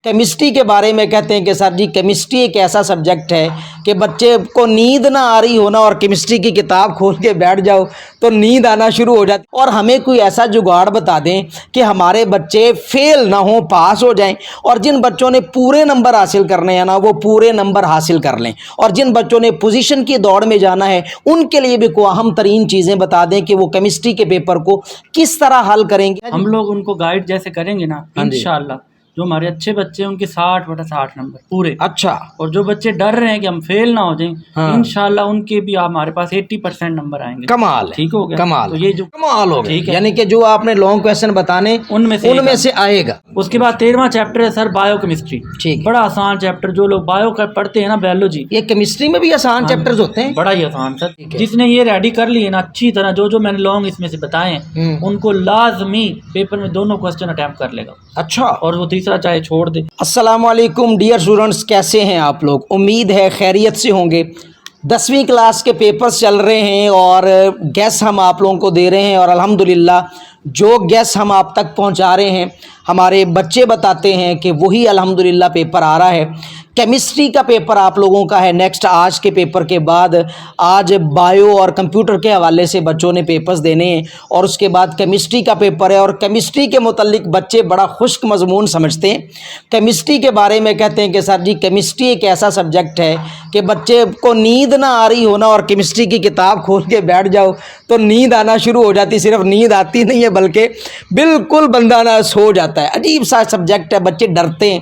Chemistry के बारे में कहते हैं कि सर जी केमिस्ट्री एक ऐसा सब्जेक्ट है कि बच्चे को नींद ना आ रही हो ना और केमिस्ट्री की किताब खोल के बैठ जाओ तो नींद आना शुरू हो जाती और हमें कोई ऐसा जुगाड़ बता दें कि हमारे बच्चे फेल ना हो, पास हो जाएं और जिन बच्चों ने पूरे नंबर हासिल करने हैं ना वो पूरे नंबर हासिल कर लें और जिन बच्चों ने पोजीशन की दौड़ में जाना है उनके लिए भी कोई अहम तरीन चीज़ें बता दें कि वो केमिस्ट्री के पेपर को किस तरह हल करेंगे। हम लोग उनको गाइड जैसे करेंगे ना इंशाल्लाह जो हमारे अच्छे बच्चे हैं उनके 60/60 नंबर पूरे। अच्छा। और जो बच्चे डर रहे हैं कि हम फेल ना हो जाएं, हाँ। इंशाल्लाह उनके भी हमारे पास 80% नंबर आएंगे। कमाल है, ठीक हो गया। कमाल, तो ये जो कमाल हो गया, ठीक है, यानी कि जो आपने लॉन्ग क्वेश्चन बताने उनमें से आएगा। उसके बाद 13वां चैप्टर है सर बायोकेमिस्ट्री। ठीक, बड़ा आसान चैप्टर, जो लोग बायो का पढ़ते हैं ना बायोलॉजी, ये केमिस्ट्री में भी आसान चैप्टर्स होते हैं, बड़ा ही आसान सर। जिसने ये रेडी कर लिए ना अच्छी तरह, जो मैंने लॉन्ग इसमें से बताए हैं उनको लाजमी पेपर में दोनों क्वेश्चन अटेम्प्ट कर लेगा। अच्छा। और वो तीसरा चाहे छोड़ दे। अस्सलाम वालेकुम डियर स्टूडेंट्स, कैसे हैं आप लोग? उम्मीद है खैरियत से होंगे। 10वीं क्लास के पेपर्स चल रहे हैं और गैस हम आप लोगों को दे रहे हैं और अल्हम्दुलिल्लाह जो गैस हम आप तक पहुंचा रहे हैं हमारे बच्चे बताते हैं कि वही अल्हम्दुलिल्लाह पेपर आ रहा है। केमिस्ट्री का पेपर आप लोगों का है नेक्स्ट, आज के पेपर के बाद आज बायो और कंप्यूटर के हवाले से बच्चों ने पेपर्स देने हैं और उसके बाद केमिस्ट्री का पेपर है और केमिस्ट्री के मुतल्लिक बच्चे बड़ा खुश्क मजमून समझते हैं। केमिस्ट्री के बारे में कहते हैं कि सर जी केमिस्ट्री एक ऐसा सब्जेक्ट है कि बच्चे को नींद ना आ रही हो ना और केमिस्ट्री की किताब खोल के बैठ जाओ तो नींद आना शुरू हो जाती। सिर्फ नींद आती नहीं है बल्कि बिल्कुल बंदा ना सो जाता है। अजीब सा सब्जेक्ट है, बच्चे डरते हैं।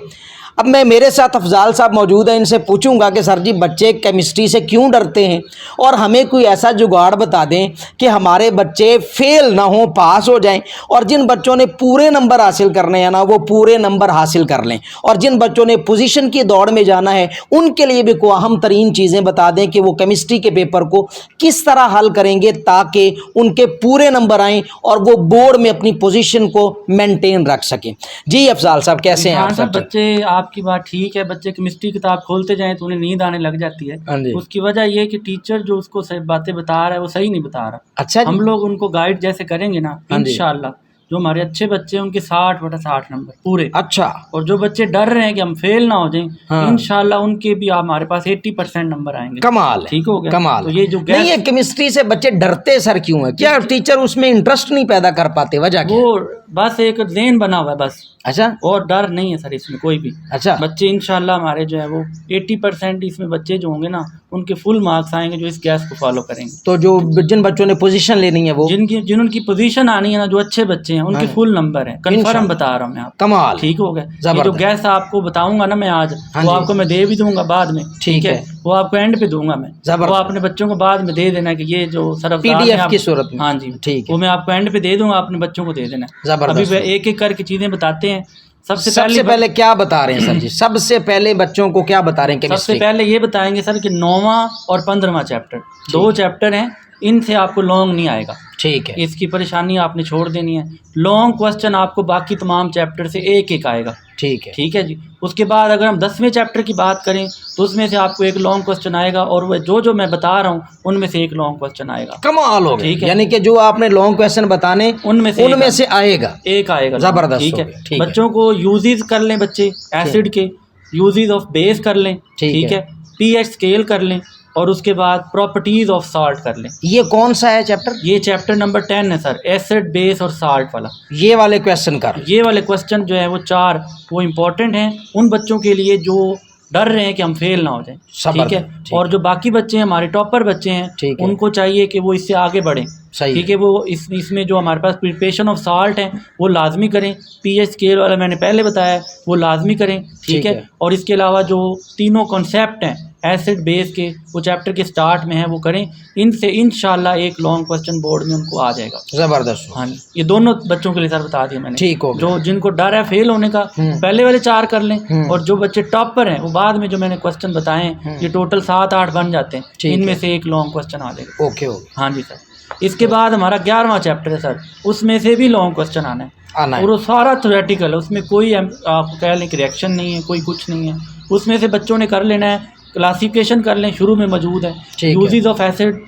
अब मैं मेरे साथ अफजाल साहब मौजूद हैं, इनसे पूछूंगा कि सर जी बच्चे केमिस्ट्री से क्यों डरते हैं और हमें कोई ऐसा जुगाड़ बता दें कि हमारे बच्चे फेल ना हो, पास हो जाएं और जिन बच्चों ने पूरे नंबर हासिल करने हैं ना वो पूरे नंबर हासिल कर लें और जिन बच्चों ने पोजीशन की दौड़ में जाना है उनके लिए भी कोई अहम तरीन चीज़ें बता दें कि वो केमिस्ट्री के पेपर को किस तरह हल करेंगे ताकि उनके पूरे नंबर आएँ और वो बोर्ड में अपनी पोजीशन को मेंटेन रख सकें। जी अफजाल साहब, कैसे हैं आप? बच्चे आपकी बात ठीक है, बच्चे केमिस्ट्री किताब खोलते जाएं तो उन्हें नींद आने लग जाती है। उसकी वजह ये कि टीचर जो उसको सही बातें बता रहा है वो सही नहीं बता रहा। अच्छा। हम लोग उनको गाइड जैसे करेंगे ना इंशाल्लाह जो हमारे अच्छे बच्चे हैं उनके 60/60 नंबर पूरे। अच्छा। और जो बच्चे डर रहे हैं कि हम फेल ना हो जाएं, इंशाल्लाह उनके भी हमारे पास 80% नंबर आएंगे। कमाल, ठीक हो गया, कमाल। तो ये जो नहीं है केमिस्ट्री से बच्चे डरते सर क्यों है? क्या टीचर उसमें इंटरेस्ट नहीं पैदा कर पाते? वजह क्या? वो बस एक ज़हन बना हुआ है बस। अच्छा। और डर नहीं है सर इसमें कोई भी। अच्छा। बच्चे इंशाल्लाह हमारे जो है वो 80% इसमें बच्चे जो होंगे ना उनके फुल मार्क्स आएंगे जो इस गैस को फॉलो करेंगे। तो जो जिन बच्चों ने पोजीशन लेनी है वो जिनकी पोजीशन आनी है ना, जो अच्छे बच्चे हैं उनके फुल नंबर है, कंफर्म बता रहा हूँ मैं आपको। कमाल, ठीक हो गया। ये जो गैस आपको बताऊंगा ना मैं आज, वो आपको मैं दे भी दूंगा बाद में, ठीक है? वो आपको एंड पे दूंगा मैं, वो अपने बच्चों को बाद में दे देना कि ये जो सर PDF की सूरत में। हाँ जी, ठीक, वो मैं आपको एंड पे दे दूंगा, अपने बच्चों को दे देना। अभी एक एक करके चीजें बताते हैं। सबसे पहले क्या बता रहे हैं सर जी? सबसे पहले बच्चों को क्या बता रहे हैं? सबसे पहले ये बताएंगे सर कि 9वां और 15वां चैप्टर, 2 चैप्टर हैं, इनसे आपको लॉन्ग नहीं आएगा। ठीक है, इसकी परेशानी आपने छोड़ देनी है। लॉन्ग क्वेश्चन आपको बाकी तमाम चैप्टर से एक एक आएगा। ठीक है, ठीक है जी। उसके बाद अगर हम 10वें चैप्टर की बात करें तो उसमें से आपको एक लॉन्ग क्वेश्चन आएगा और वह जो मैं बता रहा हूँ उनमें से एक लॉन्ग क्वेश्चन आएगा। कमाल हो गया, ठीक है? यानी कि जो आपने लॉन्ग क्वेश्चन बताने उनमें से आएगा, एक आएगा। जबरदस्त, ठीक है। बच्चों को यूजेस कर लें, बच्चे एसिड के यूजेस ऑफ बेस कर लें, ठीक है? pH स्केल कर लें और उसके बाद प्रॉपर्टीज ऑफ साल्ट कर लें। ये कौन सा है चैप्टर? ये चैप्टर नंबर 10 है सर, एसिड बेस और साल्ट वाला। ये वाले क्वेश्चन जो है वो 4 वो इम्पोर्टेंट हैं उन बच्चों के लिए जो डर रहे हैं कि हम फेल ना हो जाएं, ठीक है? और जो बाकी बच्चे हैं हमारे टॉपर बच्चे हैं उनको चाहिए कि वो इससे आगे बढ़ें, ठीक है? वो इसमें जो हमारे पास प्रिपरेशन ऑफ साल्ट है वो लाजमी करें, pH स्केल वाला मैंने पहले बताया वो लाजमी करें, ठीक है? और इसके अलावा जो तीनों कॉन्सेप्ट हैं एसिड बेस के वो चैप्टर के स्टार्ट में है वो करें। इनसे इंशाल्लाह एक लॉन्ग क्वेश्चन बोर्ड में उनको आ जाएगा। जबरदस्त। हाँ, ये दोनों बच्चों के लिए सर बता दिया मैंने। ठीक हो, जो जिनको डर है फेल होने का पहले वाले 4 कर लें और जो बच्चे टॉपर हैं वो बाद में जो मैंने क्वेश्चन बताए हैं ये टोटल 7-8 बन जाते हैं, इनमें से एक लॉन्ग क्वेश्चन आ जाएगा। ओके, हाँ जी सर। इसके बाद हमारा 11वां चैप्टर है सर, उसमें से भी लॉन्ग क्वेश्चन आना है और वो सारा थ्योरेटिकल है, उसमें कोई आप कह लें कि रिएक्शन नहीं है, कोई कुछ नहीं है। उसमें से बच्चों ने कर लेना है, क्लासिफिकेशन कर लें, शुरू में मौजूद है। Uses of acid,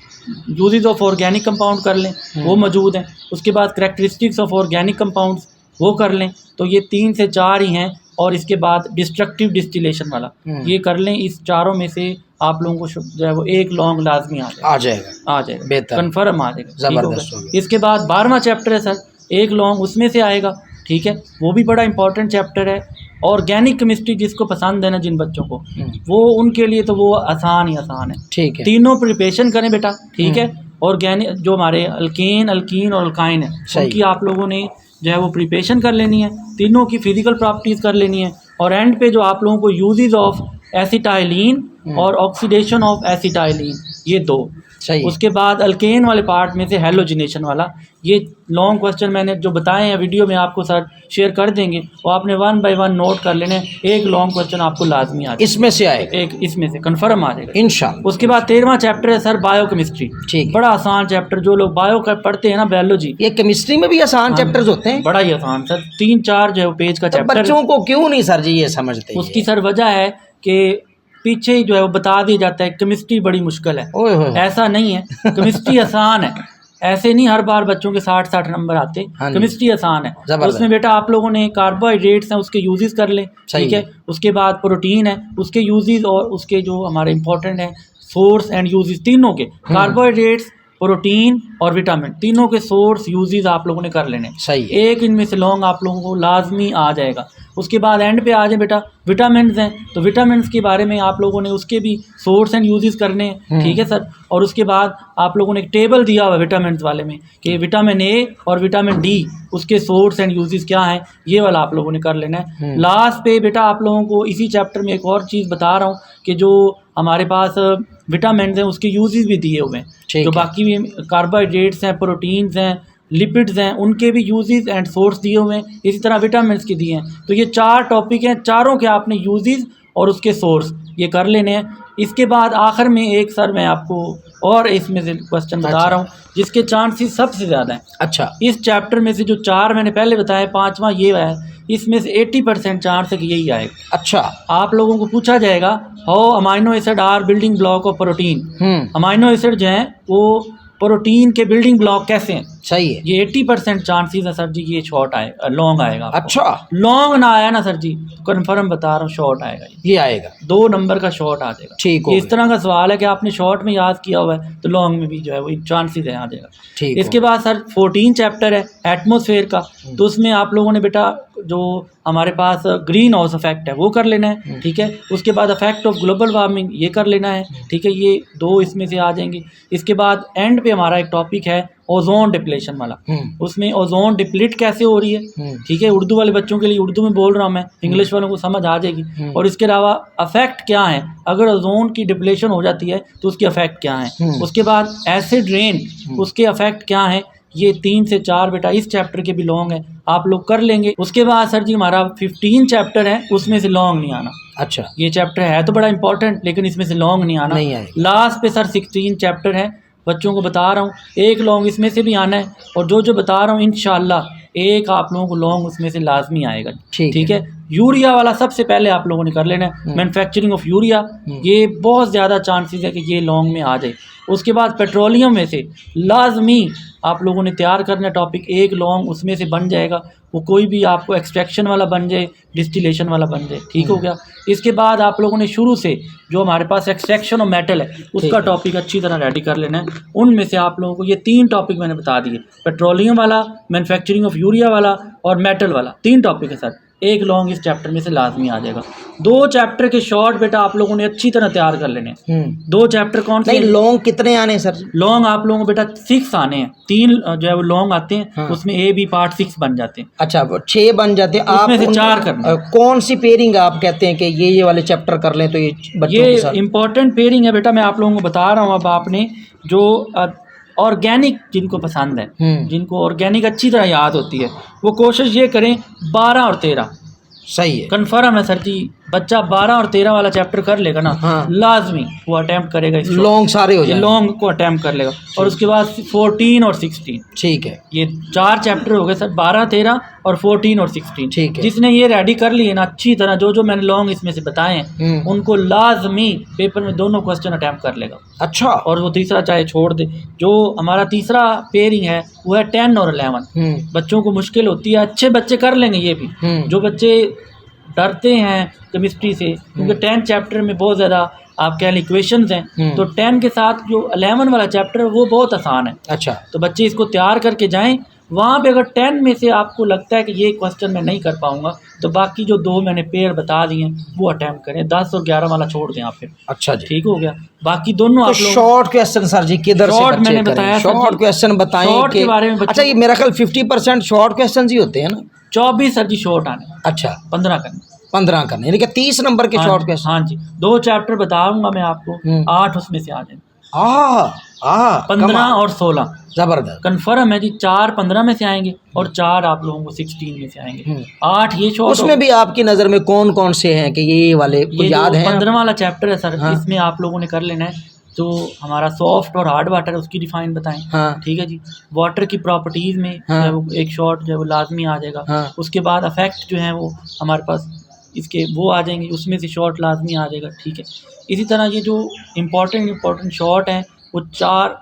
uses of organic compound कर लें, वो मौजूद हैं। उसके बाद करैक्टरिस्टिक्स ऑफ ऑर्गेनिक कंपाउंड्स वो कर लें। तो ये 3 से 4 ही हैं और इसके बाद डिस्ट्रक्टिव डिस्टिलेशन वाला, ये कर लें। इस चारों में से आप लोगों को जो है वो एक लॉन्ग लाजमी आ जाएगा बेहतर, कन्फर्म आ जाएगा, जबरदस्त हो गया। इसके बाद 12वां चैप्टर है सर, एक लॉन्ग उसमें से आएगा, ठीक है, वो भी बड़ा इंपॉर्टेंट चैप्टर है। ऑर्गेनिक केमिस्ट्री जिसको पसंद है ना जिन बच्चों को, वो उनके लिए तो वो आसान ही आसान है, ठीक है। तीनों प्रिपरेशन करें बेटा, ठीक है। ऑर्गेनिक जो हमारे अल्केन, अल्कीन और अल्काइन है, उनकी आप लोगों ने जो है वो प्रिपरेशन कर लेनी है, तीनों की फिजिकल प्रॉपर्टीज़ कर लेनी है, और एंड पे जो आप लोगों को यूजेस ऑफ एसिटाइलिन और ऑक्सीडेशन ऑफ एसिटाइलिन, ये दो सही। उसके बाद अल्केन वाले पार्ट में से हेलोजिनेशन वाला, ये लॉन्ग क्वेश्चन मैंने जो बताए हैं वीडियो में आपको सर शेयर कर देंगे, वो आपने 1 बाय 1 नोट कर लेने। एक लॉन्ग क्वेश्चन आपको लाजमी आ जाएगा, इसमें से आएगा, एक इसमें से कंफर्म आ जाएगा इंशाल्लाह। उसके बाद 13वां चैप्टर है सर बायोकेमिस्ट्री, ठीक, बड़ा आसान चैप्टर। जो लोग बायो का पढ़ते हैं ना, बायोलॉजी, ये केमिस्ट्री में भी आसान चैप्टर्स होते हैं, बड़ा ही आसान सर, 3-4 जो है पेज का तो चैप्टर। बच्चों को क्यों नहीं सर जी ये समझते? उसकी सर वजह है कि पीछे ही जो है वो बता दिया जाता है केमिस्ट्री बड़ी मुश्किल है, ऐसा नहीं है, केमिस्ट्री आसान है, ऐसे नहीं हर बार बच्चों के 60-60 नंबर आते, केमिस्ट्री आसान है। उसमें बेटा आप लोगों ने कार्बोहाइड्रेट्स हैं उसके यूजेस कर लें, ठीक है। उसके बाद प्रोटीन है उसके यूजेस, और उसके जो हमारे इंपॉर्टेंट हैं सोर्स एंड यूजेस तीनों के, कार्बोहाइड्रेट्स, प्रोटीन और विटामिन, तीनों के सोर्स यूजेस आप लोगों ने कर लेने, सही। एक इनमें से लॉन्ग आप लोगों को लाजमी आ जाएगा। उसके बाद एंड पे आ जाए बेटा विटामिन हैं, तो विटामिन के बारे में आप लोगों ने उसके भी सोर्स एंड यूजेस करने हैं, ठीक है सर। और उसके बाद आप लोगों ने एक टेबल दिया हुआ है विटामिन वाले में कि विटामिन ए और विटामिन डी उसके सोर्स एंड यूजेस क्या हैं, ये वाला आप लोगों ने कर लेना है। लास्ट पे बेटा आप लोगों को इसी चैप्टर में एक और चीज़ बता रहा हूँ कि जो हमारे पास विटामिन हैं उसके यूजेस भी दिए हुए हैं, जो बाकी भी कार्बोहाइड्रेट्स हैं, प्रोटीन्स हैं, लिपिड्स हैं, उनके भी यूजेस एंड सोर्स दिए हुए हैं, इसी तरह विटामिन्स के दिए हैं। तो ये 4 टॉपिक हैं, चारों के आपने यूजेस और उसके सोर्स ये कर लेने हैं। इसके बाद आखिर में एक सर मैं आपको और इसमें से क्वेश्चन बता रहा हूँ जिसके चांसेस सबसे ज़्यादा हैं। अच्छा, इस चैप्टर में से जो 4 मैंने पहले बताया, 5वां ये है, इसमें से 80% चांस है कि यही आएगा। अच्छा, आप लोगों को पूछा जाएगा how amino acid are building block of protein, amino acid जो हैं वो प्रोटीन के बिल्डिंग ब्लॉक कैसे हैं, सही है। ये 80% चांसेस है सर जी ये शॉर्ट आए, लॉन्ग आएगा। अच्छा, लॉन्ग ना आया ना सर जी तो कन्फर्म बता रहा हूँ शॉर्ट आएगा, ये आएगा 2 नंबर का शॉर्ट आ जाएगा, ठीक है। इस तरह का सवाल है कि आपने शॉर्ट में याद किया हुआ है तो लॉन्ग में भी जो है वो चांसेस है आ जाएगा, ठीक। इसके बाद सर 14 चैप्टर है एटमोसफेयर का, तो उसमें आप लोगों ने बेटा जो हमारे पास ग्रीन हाउस इफेक्ट है वो कर लेना है, ठीक है। उसके बाद इफेक्ट ऑफ ग्लोबल वार्मिंग ये कर लेना है, ठीक है। ये 2 इसमें से आ जाएंगे। इसके बाद एंड पे हमारा एक टॉपिक है ओजोन डिप्लेशन वाला, उसमें ओजोन डिप्लीट कैसे हो रही है, ठीक है। उर्दू वाले बच्चों के लिए उर्दू में बोल रहा हूँ मैं, इंग्लिश वालों को समझ आ जाएगी। और इसके अलावा अफेक्ट क्या है अगर ओजोन की डिप्लेशन हो जाती है तो उसके अफेक्ट क्या है। उसके बाद एसिड रेन उसके अफेक्ट क्या है। ये 3 से 4 बेटा इस चैप्टर के भी लॉन्ग है, आप लोग कर लेंगे। उसके बाद सर जी हमारा 15 चैप्टर है, उसमें से लॉन्ग नहीं आना। अच्छा, ये चैप्टर है तो बड़ा इंपॉर्टेंट लेकिन इसमें से लॉन्ग नहीं आना, नहीं आएगा। लास्ट पे सर 16 चैप्टर है, बच्चों को बता रहा हूँ एक लॉन्ग इसमें से भी आना है, और जो बता रहा हूँ इंशाल्लाह एक आप लोगों को लॉन्ग उसमें से लाजमी आएगा, ठीक है। यूरिया वाला सबसे पहले आप लोगों ने कर लेना है, मैन्युफैक्चरिंग ऑफ यूरिया, ये बहुत ज़्यादा चांसेस है कि ये लॉन्ग में आ जाए। उसके बाद पेट्रोलियम में से लाजमी आप लोगों ने तैयार करना टॉपिक, एक लॉन्ग उसमें से बन जाएगा, वो कोई भी आपको एक्सट्रैक्शन वाला बन जाए, डिस्टिलेशन वाला बन जाए, ठीक हो गया। इसके बाद आप लोगों ने शुरू से जो हमारे पास एक्सट्रैक्शन ऑफ मेटल है उसका टॉपिक अच्छी तरह रेडी कर लेना है। उनमें से आप लोगों को ये 3 टॉपिक मैंने बता दिए, पेट्रोलियम वाला, मैन्युफैक्चरिंग ऑफ यूरिया वाला और मेटल वाला, 3 टॉपिक है सर। एक लॉन्ग इस चैप्टर में से लाजमी आ जाएगा। 2 चैप्टर के शॉर्ट बेटा आप लोगों ने अच्छी तरह तैयार कर लेने। 2 चैप्टर कौन से? लॉन्ग कितने आने हैं सर? लॉन्ग आप लोगों को बेटा 6 आने हैं, 3 जो है वो लॉन्ग आते हैं, हाँ। उसमें ए बी पार्ट 6 बन जाते हैं। अच्छा, 6 बन जाते हैं, आप से 4 करना। कौन सी पेयरिंग आप कहते हैं कि ये वाले चैप्टर कर लें तो ये बच्चों के साथ? इंपॉर्टेंट पेयरिंग है बेटा, मैं आप लोगों को बता रहा हूँ। अब आपने जो ऑर्गेनिक जिनको पसंद है, जिनको ऑर्गेनिक अच्छी तरह याद होती है, वो कोशिश ये करें 12 और 13, सही है, कन्फर्म है सर जी। बच्चा 12 और 13 वाला चैप्टर कर लेगा ना, हाँ। लाजमी वो अटेम्प्ट करेगा, लॉन्ग सारे हो जाए, लॉन्ग को अटेम्प्ट कर लेगा। और उसके बाद 14 और 16, ठीक है। ये 4 चैप्टर हो गए सर, 12, 13 और 14 और 16, ठीक है। जिसने ये रेडी कर लिए ना अच्छी तरह, जो मैंने लॉन्ग इसमें से बताए हैं, उनको लाजमी पेपर में दोनों क्वेश्चन अटेम्प्ट कर लेगा। अच्छा, और वो तीसरा चाहे छोड़ दे। जो हमारा तीसरा पेयरिंग है वो है 10 और 11। बच्चों को मुश्किल होती है, अच्छे बच्चे कर लेंगे ये भी। जो बच्चे डरते हैं केमिस्ट्री से, क्योंकि 10 चैप्टर में बहुत ज़्यादा आप कह लें इक्वेशंस हैं, तो 10 के साथ जो 11 वाला चैप्टर है वो बहुत आसान है। अच्छा, तो बच्चे इसको तैयार करके जाएं। वहाँ पे अगर 10 में से आपको लगता है कि ये क्वेश्चन मैं नहीं कर पाऊंगा, तो बाकी जो 2 मैंने पेयर बता दिए हैं वो अटैम्प्ट करें, 10 और 11 वाला छोड़ दें आप फिर। अच्छा जी, ठीक हो गया। बाकी दोनों तो आप लोग शॉर्ट क्वेश्चन सर जी किधर से शॉर्ट मैंने बताया, शॉर्ट क्वेश्चन बताएं शॉर्ट के के बारे में। अच्छा, ये मेरा ख्याल 50% शॉर्ट क्वेश्चन ही होते हैं ना? 24 सर जी शॉर्ट आने। अच्छा, 15 करने। 15 करने, यानी कि 30 नंबर के शॉर्ट क्वेश्चन। हाँ जी, 2 चैप्टर बताऊंगा मैं आपको, 8 उसमें से आ जाए। 15 और 16 जबरदस्त कन्फर्म है जी। 4 15 में से आएंगे और 4 आप लोगों को 16 में से आएंगे। 8 ये शॉर्ट। उसमें भी आपकी नज़र में कौन कौन से हैं कि ये वाले को याद है? 15 वाला चैप्टर है सर। हाँ। इसमें आप लोगों ने कर लेना है जो हमारा सॉफ्ट और हार्ड वाटर है उसकी डिफाइन बताएं। हाँ। ठीक है जी। वाटर की प्रॉपर्टीज़ में हाँ। वो एक शॉर्ट जो है वो लाजमी आ जाएगा। हाँ। उसके बाद अफेक्ट जो है वो हमारे पास इसके वो आ जाएंगे, उसमें से शॉर्ट लाजमी आ जाएगा। ठीक है। इसी तरह ये जो इम्पोर्टेंट शॉर्ट हैं वो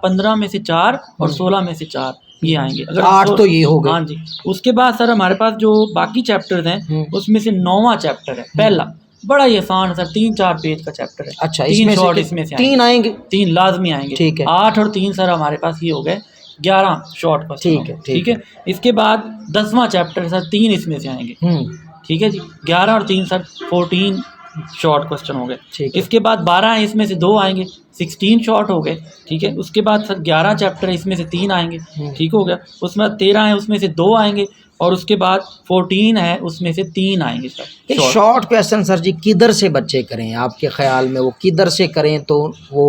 15 में से 4 और 16 में से 4 ये आएंगे। अगर 8 तो ये हो गए। हाँ जी। उसके बाद सर हमारे पास जो बाकी चैप्टर्स हैं उसमें से 9वां चैप्टर है पहला, बड़ा ही आसान है सर, 3-4 पेज का चैप्टर है। अच्छा, 3 शॉर्ट इसमें से 3 आएंगे, 3 लाजमी आएंगे। ठीक है। 8 और 3 सर हमारे पास ये हो गए 11 शॉर्ट क्वेश्चन। ठीक है। इसके बाद 10वां चैप्टर सर 3 इसमें से आएंगे। ठीक है जी। 11 और 3 सर 14 शॉर्ट क्वेश्चन हो गए। इसके बाद 12 है, इसमें से 2 आएंगे, 16 शॉर्ट हो गए। ठीक है। उसके बाद सर 11 चैप्टर है, इसमें से 3 आएंगे। ठीक हो गया। उसमें 13 है, उसमें से 2 आएंगे और उसके बाद 14 है, उसमें से 3 आएंगे सर। शॉर्ट क्वेश्चन सर जी किधर से बच्चे करें आपके ख्याल में? वो किधर से करें तो वो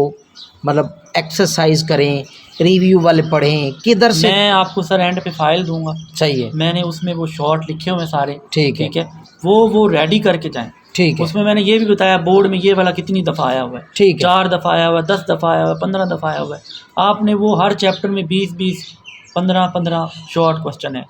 मतलब एक्सरसाइज करें, रिव्यू वाले पढ़ें, किधर से? मैं आपको सर एंड पे फाइल दूंगा। चाहिए, मैंने उसमें वो शॉर्ट लिखे हुए सारे। ठीक है। वो रेडी करके जाएं। ठीक है। उसमें मैंने ये भी बताया बोर्ड में ये वाला कितनी दफ़ा आया हुआ है। ठीक है। 4 दफ़ा आया हुआ है, 10 दफ़ा आया हुआ है, 15 दफ़ा आया हुआ है। आपने वो हर चैप्टर में 20-20 15-15 शॉर्ट क्वेश्चन है।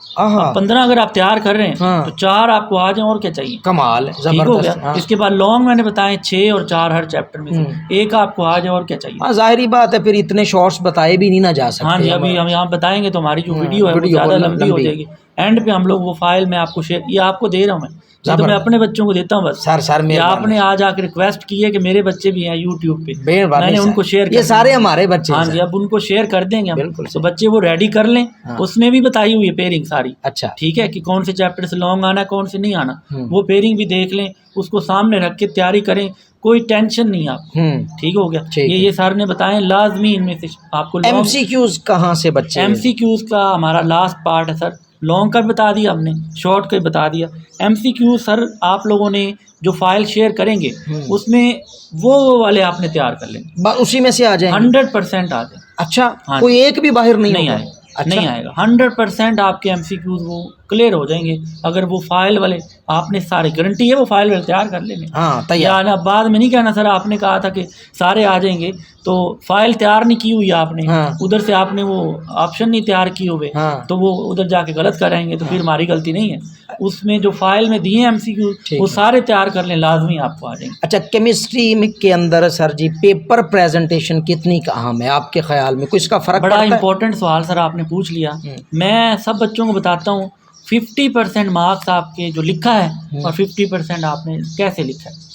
15 अगर आप तैयार कर रहे हैं तो 4 आपको आ जाए, और क्या चाहिए? कमाल है, जबरदस्त। इसके बाद लॉन्ग मैंने बताए 6 और 4 हर चैप्टर में से एक आपको आ जाए, और क्या चाहिए? जाहिर बात है, फिर इतने शॉर्ट्स बताए भी नहीं ना जा सकते। हाँ जी। अभी हम यहाँ बताएंगे तो हमारी जो वीडियो है वो ज़्यादा लंबी हो जाएगी। एंड पे हम लोग वो फाइल मैं आपको शेयर, ये आपको दे रहा हूँ मैं, तो मैं अपने बच्चों को देता हूँ बस। सर में आपने आज आकर रिक्वेस्ट की है कि मेरे बच्चे भी हैं यूट्यूब पे, मैंने उनको शेयर, ये सारे हमारे बच्चे। हाँ जी। अब उनको शेयर कर देंगे हम, तो बच्चे वो रेडी कर लें। उसमें भी बताई हुई है पेयरिंग सारी। अच्छा। ठीक है, कि कौन से चैप्टर से लॉन्ग आना है, कौन से नहीं आना, वो पेयरिंग भी देख लें, उसको सामने रख के तैयारी करें, कोई टेंशन नहीं आपको। ठीक हो गया। ये सर ने बताएं लाजमी। इनमें से आपको एमसीक्यूज कहाँ से बच्चे? एमसीक्यूज का हमारा लास्ट पार्ट है सर। लॉन्ग का भी बता दिया हमने, शॉर्ट का भी बता दिया। एमसीक्यू सर आप लोगों ने जो फाइल शेयर करेंगे उसमें वो वाले आपने तैयार कर लेंगे, उसी में से आ जाए 100% आ जाए। अच्छा। हाँ, कोई एक भी बाहर नहीं आएगा। अच्छा। नहीं आएगा, 100% आपके एमसीक्यूज वो क्लियर हो जाएंगे अगर वो फाइल वाले आपने सारे, गारंटी है वो फाइल वाले तैयार कर लेंगे। हाँ, तैयार ना, बाद में नहीं कहना सर आपने कहा था कि सारे आ जाएंगे, तो फाइल तैयार नहीं की हुई आपने। हाँ। उधर से आपने वो ऑप्शन नहीं तैयार किए हुए। हाँ। तो वो उधर जाके गलत कराएंगे, तो फिर हमारी गलती नहीं है। उसमें जो फाइल में दिए एमसीक्यू वो सारे तैयार कर लें, लाजमी आपको आ जाएंगे। अच्छा, केमिस्ट्री के अंदर सर जी पेपर प्रेजेंटेशन कितनी अहम है आपके ख्याल में? कोई इसका फर्क? बड़ा इंपॉर्टेंट सवाल सर आपने पूछ लिया। मैं सब बच्चों को बताता हूँ 50% मार्क्स आपके जो लिखा है और 50% आपने कैसे लिखा है।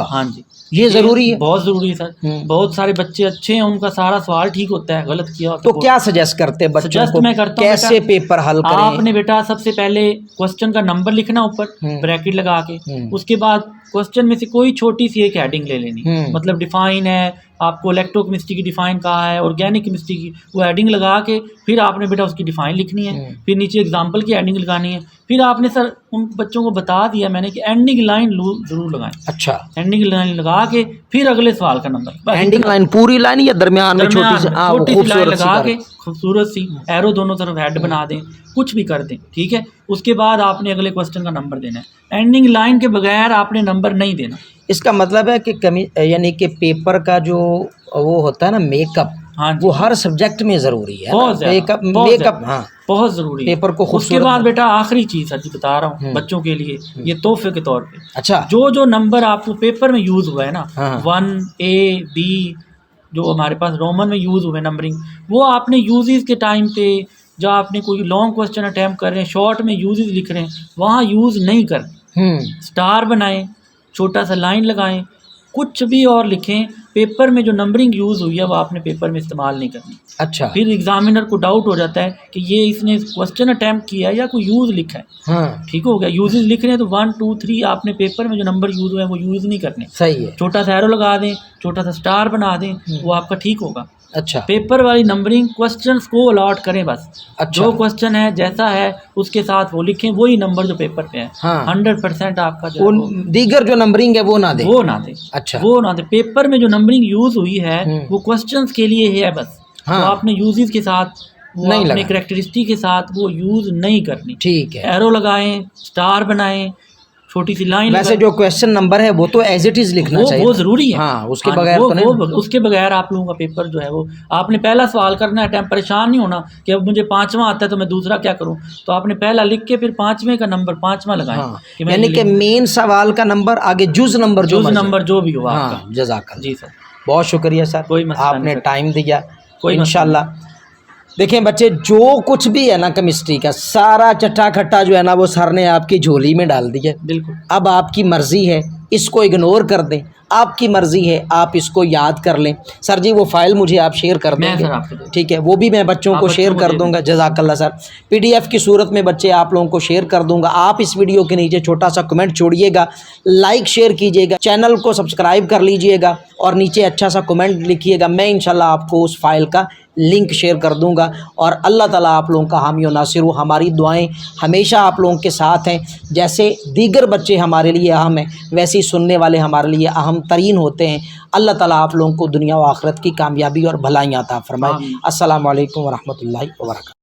हाँ जी, ये जरूरी है, बहुत जरूरी है सर। बहुत सारे बच्चे अच्छे हैं, उनका सारा सवाल ठीक होता है, गलत किया तो क्या सजेस्ट करते हैं बच्चों को? मैं करता हूँ कैसे पेपर हल करें? आपने बेटा सबसे पहले क्वेश्चन का नंबर लिखना ऊपर ब्रैकेट लगा के, उसके बाद क्वेश्चन में से कोई छोटी सी एक हेडिंग ले लेनी, मतलब डिफाइन है आपको इलेक्ट्रोकेमिस्ट्री की डिफाइन कहा है, ऑर्गेनिक केमिस्ट्री की, वो हेडिंग लगा के फिर आपने बेटा उसकी डिफाइन लिखनी है, फिर नीचे एग्जांपल की हेडिंग लगानी है, फिर आपने सर उन बच्चों को बता दिया मैंने कि एंडिंग लाइन जरूर लगाएं। अच्छा, एंडिंग लाइन लगा के फिर अगले सवाल का नंबर। एंडिंग लाइन पूरी लाइन या दरमियान में छोटी सी लाइन लगा के खूबसूरत सी एरो दोनों तरफ हेड बना दें, कुछ भी कर दें। ठीक है। उसके बाद आपने अगले क्वेश्चन का नंबर देना है, एंडिंग लाइन के बगैर आपने नंबर नहीं देना। इसका मतलब है कि यानी कि पेपर का जो वो होता है ना मेकअप, हाँ, वो हर सब्जेक्ट में जरूरी है। मेकअप हाँ बहुत जरूरी है पेपर को। उसके बाद बेटा आखिरी चीज सर जी बता रहा हूँ बच्चों के लिए, ये तोहफे के तौर पे। अच्छा, जो नंबर आपको पेपर में यूज हुआ है ना, 1 A B जो हमारे पास रोमन में यूज हुए नंबरिंग, वो आपने यूजेस के टाइम पे जब आपने कोई लॉन्ग क्वेश्चन अटैम्प्ट कर रहे हैं, शॉर्ट में यूजेस लिख रहे हैं, वहाँ यूज नहीं कर। स्टार बनाएं, छोटा सा लाइन लगाएं, कुछ भी और लिखें। पेपर में जो नंबरिंग यूज़ हुई है वो आपने पेपर में इस्तेमाल नहीं करनी। अच्छा। फिर एग्जामिनर को डाउट हो जाता है कि ये इसने क्वेश्चन अटैम्प्ट किया है या कोई यूज़ लिखा है। हाँ। ठीक हो गया, यूजेस लिख रहे हैं तो 1 2 3 आपने पेपर में जो नंबर यूज़ हुए हैं वो यूज़ नहीं करने। सही है। छोटा सा एरो लगा दें, छोटा सा स्टार बना दें, वो आपका ठीक होगा। अच्छा। पेपर वाली नंबरिंग क्वेश्चंस को अलॉट करें बस। अच्छा। जो क्वेश्चन है जैसा है उसके साथ वो लिखें, वही नंबर जो पेपर पे है। हाँ। 100% आपका जो वो दीगर जो नंबरिंग है वो ना दे, वो ना दे। अच्छा। वो ना दे। पेपर में जो नंबरिंग यूज हुई है वो क्वेश्चंस के लिए है बस। हाँ। वो आपने यूजेस के साथ, वो नहीं अपने कैरेक्टरिस्टिक के साथ वो यूज नहीं करनी। ठीक है। एरो लगाएं, स्टार बनाएं, छोटी सी लाइन। वैसे जो क्वेश्चन नंबर है वो तो एज इट इज लिखना चाहिए, वो जरूरी है। हाँ, उसके बगैर तो नहीं। उसके बगैर आप लोगों का पेपर जो है वो आपने पहला सवाल करना है, टाइम परेशान नहीं होना कि अब मुझे 5वां आता है तो मैं दूसरा क्या करूं। तो आपने पहला लिख के फिर 5वें का नंबर 5वां लगाएं। हाँ, यानी कि मेन सवाल का नंबर आगे जुज नंबर जो भी हो आपका। जज़ाकल्लाह। जी सर, बहुत शुक्रिया सर, कोई मसला नहीं आपने सर। टाइम दिया। कोई इंशाल्लाह देखें बच्चे, जो कुछ भी है ना केमिस्ट्री का सारा चट्टा खट्टा जो है ना वो सर ने आपकी झोली में डाल दिया। बिल्कुल। अब आपकी मर्जी है, इसको इग्नोर कर दें, आपकी मर्जी है, आप इसको याद कर लें। सर जी वो फाइल मुझे आप शेयर कर देंगे, ठीक है? वो भी मैं बच्चों को शेयर कर दूंगा। जज़ाकल्लाह सर। PDF की सूरत में बच्चे आप लोगों को शेयर कर दूंगा। आप इस वीडियो के नीचे छोटा सा कमेंट छोड़िएगा, लाइक शेयर कीजिएगा, चैनल को सब्सक्राइब कर लीजिएगा और नीचे अच्छा सा कमेंट लिखिएगा। मैं इंशाल्लाह आपको उस फाइल का लिंक शेयर कर दूंगा। और अल्लाह ताला आप लोगों का हामी और नासिर हो। हमारी दुआएं हमेशा आप लोगों के साथ हैं। जैसे दीगर बच्चे हमारे लिए अहम हैं, वैसे ही सुनने वाले हमारे लिए अहम तरीन होते हैं। अल्लाह ताला आप लोगों को दुनिया व आखिरत की कामयाबी और भलाइयाँ अता फरमाए। अस्सलामु अलैकुम व रहमतुल्लाहि व बरकातहू।